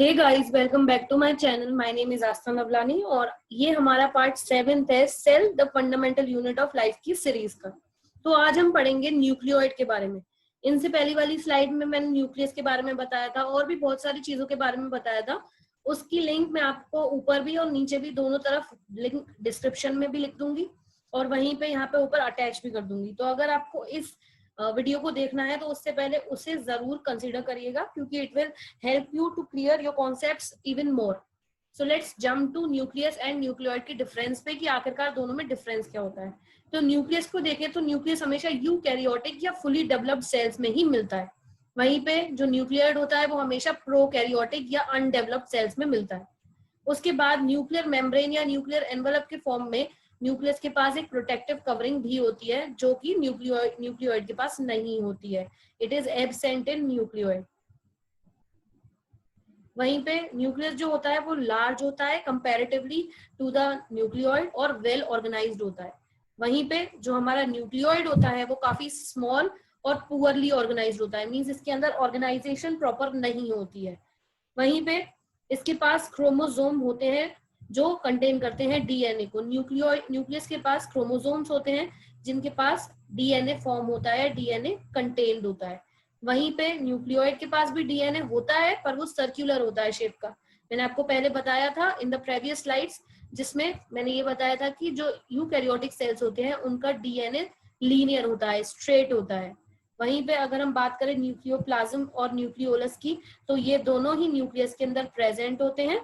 Hey guys, welcome back to my channel. My name is Aastha Navlani और ये हमारा part 7 है cell the fundamental unit of life की series का। तो आज हम पढ़ेंगे न्यूक्लियोइड के बारे में। इनसे पहली वाली स्लाइड में मैंने न्यूक्लियस के बारे में बताया था और भी बहुत सारी चीजों के बारे में बताया था। उसकी लिंक मैं आपको ऊपर भी और नीचे भी दोनों तरफ लिंक डिस्क्रिप्शन में भी लिख दूंगी और वहीं पे यहाँ पे ऊपर अटैच भी कर दूंगी। तो अगर आपको इस वीडियो को देखना है तो उससे पहले उसे जरूर कंसीडर करिएगा क्योंकि it will help you to clear your concepts even more. So let's jump to nucleus and nucleoid की डिफरेंस पे कि आखिरकार दोनों में डिफरेंस क्या होता है। तो न्यूक्लियस को देखें तो न्यूक्लियस हमेशा यूकैरियोटिक या फुली डेवलप्ड सेल्स में ही मिलता है। वहीं पे जो न्यूक्लियोइड होता है वो हमेशा प्रोकैरियोटिक या अनडेवलप्ड सेल्स में मिलता है। उसके बाद न्यूक्लियर मेम्ब्रेन या न्यूक्लियर एनवेलप के फॉर्म में न्यूक्लियस के पास एक प्रोटेक्टिव कवरिंग भी होती है जो कि न्यूक्लियोइड के पास नहीं होती है। It is absent in nucleoid. वहीं पे न्यूक्लियस जो होता है वो लार्ज होता है कंपैरेटिवली टू द न्यूक्लियोइड और वेल ऑर्गेनाइज्ड होता है। वहीं पे जो हमारा न्यूक्लियोइड होता है वो काफी स्मॉल और पुअरली ऑर्गेनाइज्ड होता है। मींस इसके अंदर ऑर्गेनाइजेशन प्रॉपर नहीं होती है। वहीं पे इसके पास क्रोमोसोम होते हैं जो कंटेन करते हैं डीएनए को। न्यूक्लियस के पास क्रोमोसोम्स होते हैं जिनके पास डीएनए फॉर्म होता है, डीएनए कंटेन्ड होता है। वहीं पे न्यूक्लियोइड के पास भी डीएनए होता है पर वो सर्कुलर होता है शेप का। मैंने आपको पहले बताया था इन द प्रीवियस स्लाइड्स, जिसमें मैंने ये बताया था कि जो यूकैरियोटिक सेल्स होते हैं उनका डीएनए लीनियर होता है, स्ट्रेट होता है। वहीं पे अगर हम बात करें न्यूक्लियोप्लाज्म और न्यूक्लियोलस की, तो ये दोनों ही न्यूक्लियस के अंदर प्रेजेंट होते हैं।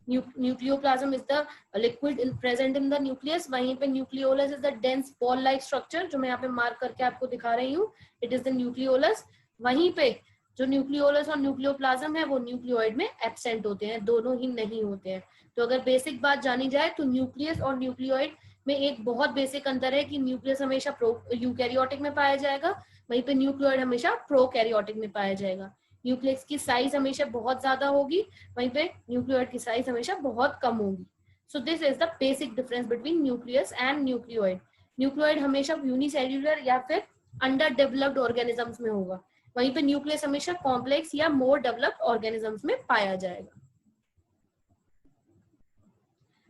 Nucleoplasm is the liquid present in the nucleus. वहीं पे nucleolus is the dense ball like structure जो मैं यहाँ पे मार्क करके आपको दिखा रही हूँ। It is the nucleolus. वहीं पे जो न्यूक्लियोलस और न्यूक्लियोप्लाज्म है वो न्यूक्लियोइड में एब्सेंट होते हैं, दोनों ही नहीं होते हैं। तो अगर बेसिक बात जानी जाए तो न्यूक्लियस और न्यूक्लियोइड में एक बहुत बेसिक अंतर है कि न्यूक्लियस हमेशा यूकैरियोटिक में पाया जाएगा, वहीं पे न्यूक्लियोइड हमेशा प्रोकैरियोटिक में पाया जाएगा। न्यूक्लियस की साइज हमेशा बहुत ज्यादा होगी, वहीं पे न्यूक्लियोइड की साइज हमेशा बहुत कम होगी। So this is the basic difference between nucleus and nucleoid. Nucleoid हमेशा यूनिसेल्युलर या फिर अंडर डेवलप्ड ऑर्गेनिजम्स में होगा, वहीं पे न्यूक्लियस हमेशा कॉम्प्लेक्स या मोर डेवलप्ड ऑर्गेनिजम्स में पाया जाएगा।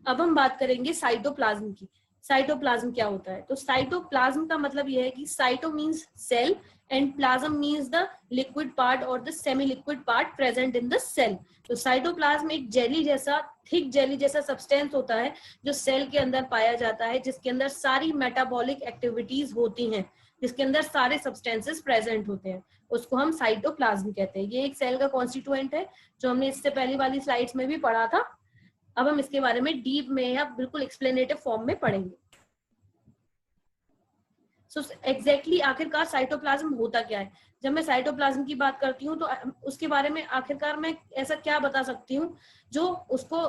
अब हम बात करेंगे साइटोप्लाज्म की। साइटोप्लाज्म क्या होता है? तो साइटोप्लाज्म का मतलब यह है कि cyto means cell and plasm means the liquid part और the semi liquid part present in the cell. तो साइटोप्लाज्म एक जेली जैसा, थिक जेली जैसा सब्सटेंस होता है जो सेल के अंदर पाया जाता है, जिसके अंदर सारी मेटाबॉलिक एक्टिविटीज होती हैं, जिसके अंदर सारे सब्सटेंसेस प्रेजेंट होते हैं, उसको हम साइटोप्लाज्म कहते हैं। ये एक सेल का कॉन्स्टिट्यूएंट है जो हमने इससे पहली वाली स्लाइड्स में भी पढ़ा था। अब हम इसके बारे में डीप में या बिल्कुल एक्सप्लेनेटिव फॉर्म में पढ़ेंगे। सो एग्जैक्टली आखिरकार साइटोप्लाज्म होता क्या है? जब मैं साइटोप्लाज्म की बात करती हूँ तो उसके बारे में आखिरकार मैं ऐसा क्या बता सकती हूँ जो उसको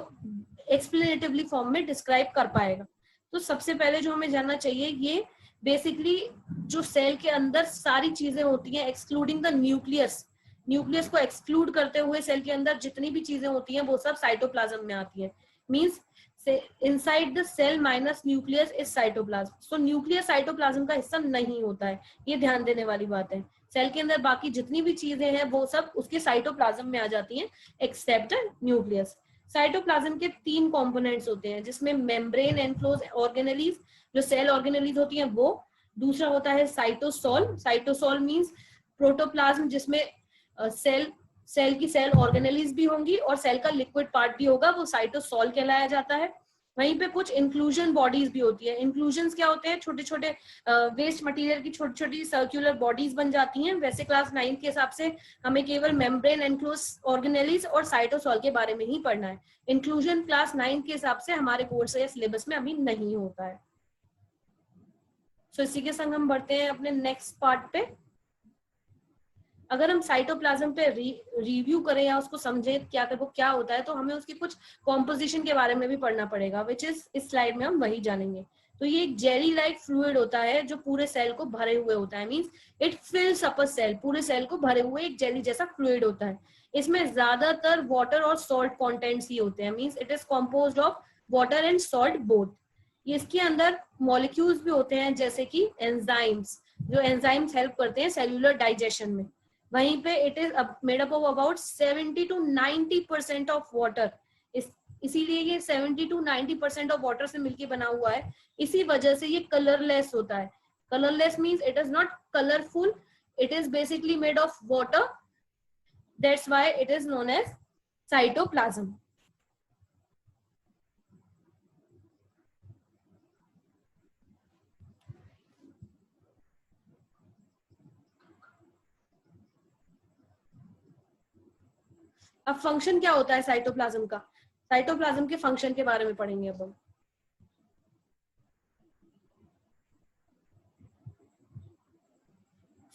एक्सप्लेनेटिवली फॉर्म में डिस्क्राइब कर पाएगा। तो सबसे पहले जो हमें जानना चाहिए, ये बेसिकली जो सेल के अंदर सारी चीजें होती हैं एक्सक्लूडिंग द न्यूक्लियस, न्यूक्लियस को एक्सक्लूड करते हुए सेल के अंदर जितनी भी चीजें होती हैं वो सब साइटोप्लाज्म में आती है। Means inside the cell minus nucleus is cytoplasm. So nucleus cytoplasm का हिस्सा नहीं होता है, ये ध्यान देने वाली बात है। सेल के अंदर बाकी जितनी भी चीजें हैं वो सब उसके साइटोप्लाज्म में आ जाती हैं एक्सेप्ट न्यूक्लियस। साइटोप्लाज्म के 3 कंपोनेंट्स होते हैं जिसमें मेम्ब्रेन एनक्लोज ऑर्गेनेलीज जो सेल ऑर्गेनेलीज होती हैं वो, दूसरा होता है साइटोसोल। साइटोसोल मींस प्रोटोप्लाज्म जिसमें सेल की सेल ऑर्गेनेलीज भी होंगी और सेल का लिक्विड पार्ट भी होगा, वो साइटोसोल कहलाया जाता है। वहीं पे कुछ इंक्लूजन बॉडीज भी होती है। इंक्लूजन्स क्या होते हैं? छोटे छोटे वेस्ट मटेरियल की छोटी छोटी सर्कुलर बॉडीज बन जाती हैं। वैसे क्लास 9 के हिसाब से हमें केवल मेम्ब्रेन एनक्लोज ऑर्गेनेलीज और साइटोसोल के बारे में ही पढ़ना है। इंक्लूजन क्लास 9 के हिसाब से हमारे कोर्स या सिलेबस में अभी नहीं होता है। सो इसी के संग हम बढ़ते हैं अपने नेक्स्ट पार्ट पे। अगर हम साइटोप्लाज्म पे रिव्यू करें या उसको समझें वो क्या होता है, तो हमें उसकी कुछ कॉम्पोजिशन के बारे में भी पढ़ना पड़ेगा, विच इज इस स्लाइड में हम वही जानेंगे। तो ये एक जेली लाइक फ्लूइड होता है जो पूरे सेल को भरे हुए होता है। Means it fills up a cell, पूरे सेल को भरे हुए एक जेली जैसा फ्लूइड होता है। इसमें ज्यादातर वाटर और सॉल्ट कॉन्टेंट्स ही होते हैं। Means it is composed of water and salt both. इसके अंदर मॉलिक्यूल्स भी होते हैं जैसे कि एंजाइम्स, जो एंजाइम्स हेल्प करते हैं सेल्यूलर डाइजेशन में। वहीं पे it is made up of about 70 to 90% of water. इसीलिए ये 70 to 90% ऑफ वाटर से मिलके बना हुआ है। इसी वजह से ये कलरलेस होता है। Colourless means it is not colourful, it is basically made of water, that's why it is known as cytoplasm. अब फंक्शन क्या होता है साइटोप्लाज्म का? साइटोप्लाज्म के फंक्शन के बारे में पढ़ेंगे अब हम।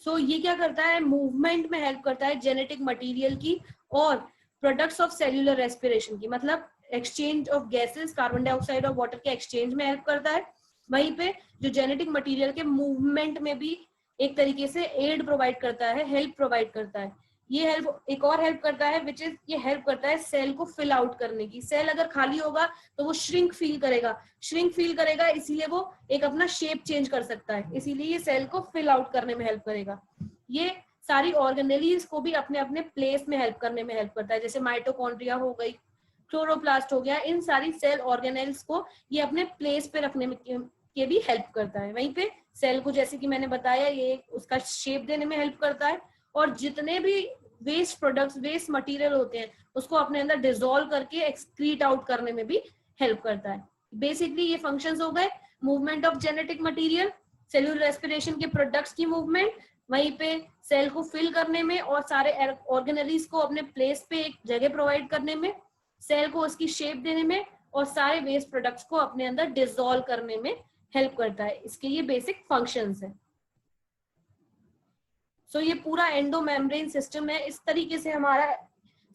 सो ये क्या करता है? मूवमेंट में हेल्प करता है जेनेटिक मटेरियल की और प्रोडक्ट्स ऑफ सेल्यूलर रेस्पिरेशन की, मतलब exchange of gases, carbon dioxide और वाटर के एक्सचेंज में हेल्प करता है। वहीं पे जो जेनेटिक मटेरियल के मूवमेंट में भी एक तरीके से एड प्रोवाइड करता है, हेल्प प्रोवाइड करता है। ये हेल्प एक और हेल्प करता है विच इज, ये हेल्प करता है सेल को फिल आउट करने की। सेल अगर खाली होगा तो वो श्रिंक फील करेगा, इसीलिए वो एक अपना शेप चेंज कर सकता है, इसीलिए ये सेल को फिल आउट करने में हेल्प करेगा। ये सारी ऑर्गेनेलीज को भी अपने अपने प्लेस में हेल्प करने में हेल्प करता है, जैसे माइटोकॉन्ड्रिया हो गई, क्लोरोप्लास्ट हो गया, इन सारी सेल ऑर्गेनेल्स को ये अपने प्लेस पे रखने में के भी हेल्प करता है। वहीं पे सेल को, जैसे कि मैंने बताया, ये उसका शेप देने में हेल्प करता है, और जितने भी वेस्ट प्रोडक्ट्स, वेस्ट मटेरियल होते हैं उसको अपने अंदर डिसॉल्व करके एक्सक्रीट आउट करने में भी हेल्प करता है। बेसिकली ये फंक्शंस हो गए movement of genetic material, cellular respiration के प्रोडक्ट्स की मूवमेंट, वहीं पे सेल को फिल करने में और सारे ऑर्गेनेलीज को अपने प्लेस पे एक जगह प्रोवाइड करने में, सेल को उसकी शेप देने में, और सारे वेस्ट प्रोडक्ट्स को अपने अंदर डिसॉल्व करने में हेल्प करता है। इसके ये बेसिक फंक्शंस है। सो ये पूरा एंडोमेम्ब्रेन सिस्टम है। इस तरीके से हमारा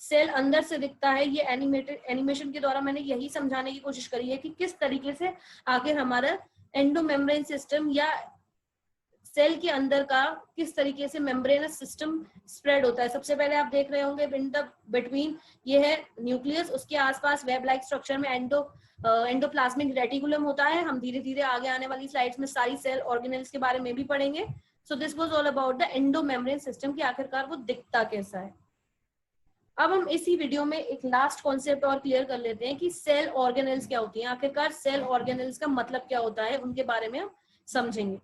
सेल अंदर से दिखता है। ये एनिमेशन के द्वारा मैंने यही समझाने की कोशिश करी है कि किस तरीके से आखिर हमारा एंडोमेम्ब्रेन सिस्टम या सेल के अंदर का किस तरीके से मेम्ब्रेनस सिस्टम स्प्रेड होता है। सबसे पहले आप देख रहे होंगे इन द बिटवीन ये है न्यूक्लियस, उसके आसपास वेब लाइक स्ट्रक्चर में एंडोप्लाज्मिक रेटिकुलम होता है। हम धीरे धीरे आगे आने वाली स्लाइड्स में सारी सेल ऑर्गेनेल्स के बारे में भी पढ़ेंगे। So this was all about the endomembrane system कि आखिरकार वो दिखता कैसा है। अब हम इसी वीडियो में एक लास्ट कॉन्सेप्ट और क्लियर कर लेते हैं कि सेल ऑर्गेनेल्स क्या होती हैं। आखिरकार सेल ऑर्गेनेल्स का मतलब क्या होता है, उनके बारे में हम समझेंगे।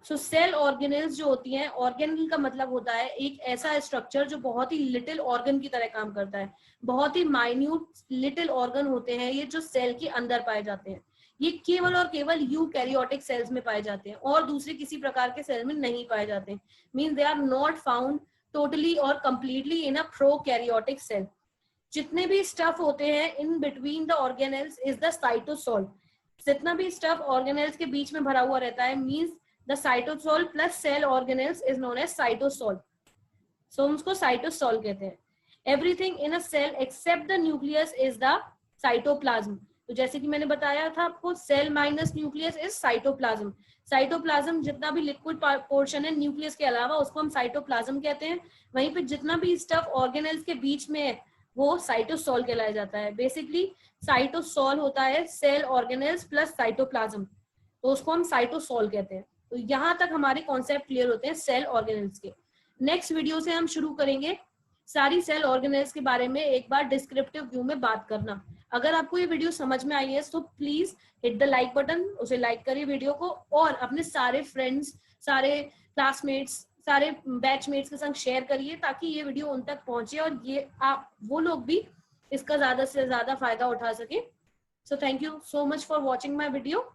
सो सेल ऑर्गेनेल्स जो होती हैं, ऑर्गेनल का मतलब होता है एक ऐसा स्ट्रक्चर जो बहुत ही लिटिल ऑर्गन की तरह काम करता है। बहुत ही माइन्यूट लिटिल ऑर्गन होते हैं ये, जो सेल के अंदर पाए जाते हैं। ये केवल और केवल यूकैरियोटिक सेल्स में पाए जाते हैं और दूसरे किसी प्रकार के सेल में नहीं पाए जाते। Mean they are not found totally और completely in a prokaryotic cell. जितने भी स्टफ होते हैं in between the organelles is the cytosol. जितना भी स्टफ ऑर्गेनेल्स के बीच में भरा हुआ रहता है means the cytosol plus cell organelles is known as cytosol. So उसको cytosol कहते हैं। Everything in a cell except the nucleus is the cytoplasm. तो जैसे कि मैंने बताया था आपको, cell minus nucleus is cytoplasm. Cytoplasm जितना भी लिक्विड पोर्शन है न्यूक्लियस के अलावा उसको हम साइटोप्लाज्म कहते हैं। वहीं पे जितना भी स्टफ ऑर्गेनेल्स के बीच में है वो साइटोसोल कहलाया जाता है। बेसिकली साइटोसोल होता है सेल ऑर्गेनेल्स प्लस साइटोप्लाज्म, तो उसको हम साइटोसोल कहते हैं। तो यहाँ तक हमारे कॉन्सेप्ट क्लियर होते हैं सेल ऑर्गेनेल्स के। नेक्स्ट वीडियो से हम शुरू करेंगे सारी सेल ऑर्गेनेल्स के बारे में एक बार डिस्क्रिप्टिव व्यू में बात करना। अगर आपको ये वीडियो समझ में आई है तो please hit the like button, उसे लाइक करिए वीडियो को, और अपने सारे फ्रेंड्स, सारे क्लासमेट्स, सारे बैचमेट्स के संग शेयर करिए ताकि ये वीडियो उन तक पहुंचे और ये आप वो लोग भी इसका ज्यादा से ज्यादा फायदा उठा सके। So thank you so much for watching my video.